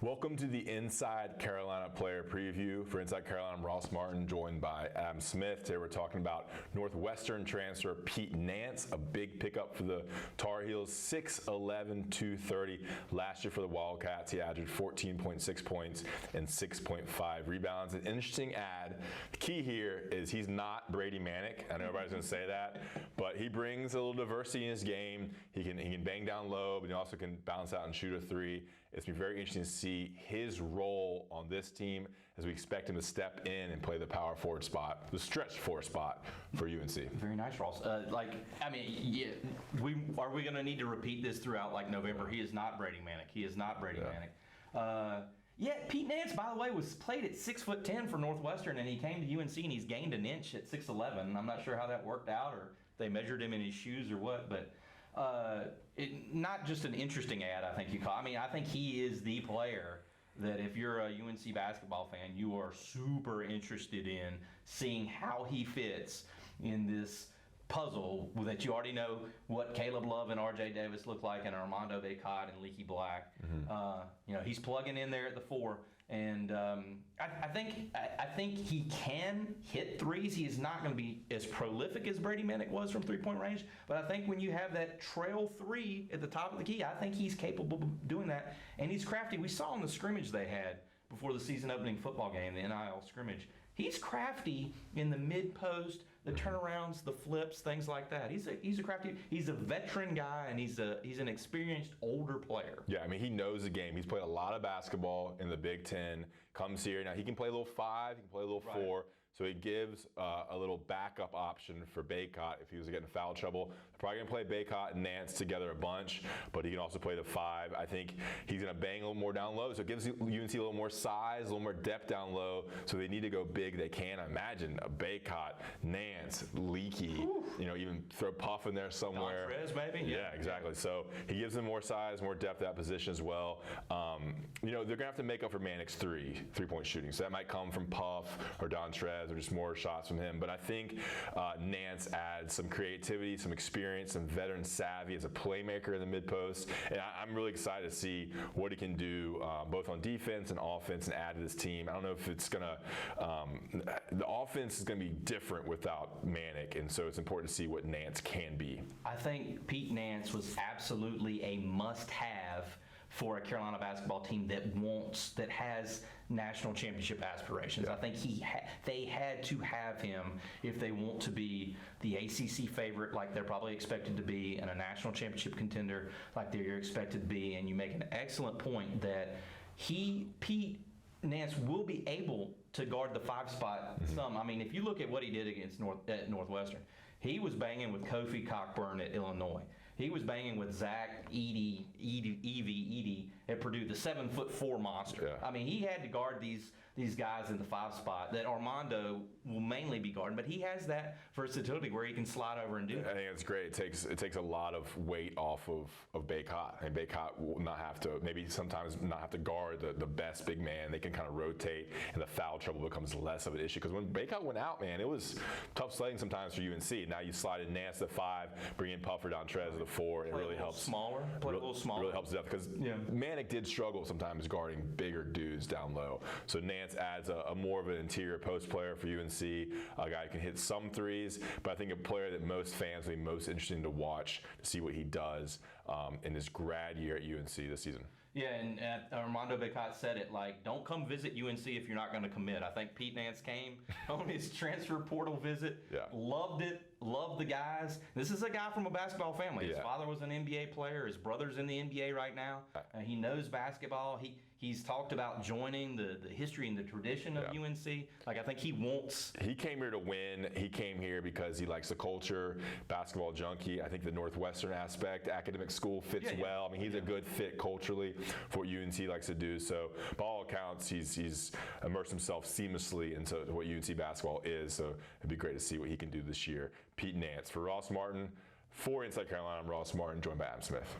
Welcome to the Inside Carolina Player Preview. For Inside Carolina, I'm Ross Martin, joined by Adam Smith. Today we're talking about Northwestern transfer Pete Nance, a big pickup for the Tar Heels, 6'11", 230. Last year for the Wildcats, he averaged 14.6 points and 6.5 rebounds. An interesting add. The key here is he's not Brady Manick. I know everybody's going to say that, but he brings a little diversity in his game. He can bang down low, but he also can bounce out and shoot a three. It's going to be very interesting to see his role on this team as we expect him to step in and play the power forward spot, the stretch four spot for UNC. Very nice, Ross. Are we going to need to repeat this throughout like November? He is not Brady Manick. He is not Brady Manick. Pete Nance, by the way, was played at 6'10" for Northwestern, and he came to UNC and he's gained an inch at 6'11". I'm not sure how that worked out, or they measured him in his shoes or what, but not just an interesting ad, I think you call. I mean, I think he is the player that if you're a UNC basketball fan, you are super interested in seeing how he fits in this puzzle that you already know what Caleb Love and RJ Davis look like, and Armando Bacot and Leaky Black. He's plugging in there at the four, and I think he can hit threes. He is not going to be as prolific as Brady Manick was from three-point range, but I think when you have that trail three at the top of the key, I think he's capable of doing that, and he's crafty. We saw in the scrimmage they had before the season opening football game, the NIL scrimmage. He's crafty in the mid-post, the turnarounds, the flips, things like that. He's a crafty. He's a veteran guy, and he's an experienced older player. Yeah, I mean, he knows the game. He's played a lot of basketball in the Big Ten. Comes here now. He can play a little five. He can play a little four. So he gives a little backup option for Bacot if he was getting foul trouble. They're probably going to play Bacot and Nance together a bunch, but he can also play the five. I think he's going to bang a little more down low, so it gives UNC a little more size, a little more depth down low. So they need to go big. They can. I imagine a Bacot, Nance, Leaky, even throw Puff in there somewhere. Montrez maybe? Yeah, exactly. So he gives them more size, more depth at that position as well. They're going to have to make up for Manick's three-point shooting. So that might come from Puff or Dontrez, or just more shots from him. But I think Nance adds some creativity, some experience, some veteran savvy as a playmaker in the mid-post. And I'm really excited to see what he can do both on defense and offense and add to this team. I don't know if it's going to the offense is going to be different without Manick, and so it's important to see what Nance can be. I think Pete Nance was absolutely a must-have for a Carolina basketball team that has national championship aspirations. I think they had to have him if they want to be the ACC favorite like they're probably expected to be, and a national championship contender like they're expected to be. And you make an excellent point that Pete Nance will be able to guard the five spot some. I mean, if you look at what he did against Northwestern, he was banging with Kofi Cockburn at Illinois. He was banging with Zach Edey at Purdue, the 7'4" monster. Yeah. I mean, he had to guard these guys in the five spot that Armando will mainly be guarding, but he has that versatility where he can slide over and do it. I think it's great. It takes a lot of weight off of Bacot, and Bacot will not have to, maybe sometimes not have to guard the best big man. They can kind of rotate, and the foul trouble becomes less of an issue. Because when Bacot went out, man, it was tough sledding sometimes for UNC. Now you slide in Nance to five, bring in Puffer Dontrez to the four. It really helps. Play a little smaller. Really helps depth, because Manick did struggle sometimes guarding bigger dudes down low. So Nance adds a more of an interior post player for UNC, a guy who can hit some threes, but I think a player that most fans will be most interested to watch to see what he does in his grad year at UNC this season. Yeah, and Armando Bacot said it, like, don't come visit UNC if you're not going to commit. I think Pete Nance came on his transfer portal visit, loved it, loved the guys. This is a guy from a basketball family. His father was an NBA player. His brother's in the NBA right now. He knows basketball. He's talked about joining the history and the tradition of UNC. Like, I think he wants. He came here to win. He came here because he likes the culture, basketball junkie. I think the Northwestern aspect, academic school fits well. I mean, he's a good fit culturally for what UNC likes to do. So by all accounts, he's immersed himself seamlessly into what UNC basketball is. So it'd be great to see what he can do this year. Pete Nance. For Ross Martin, for Inside Carolina, I'm Ross Martin, joined by Adam Smith.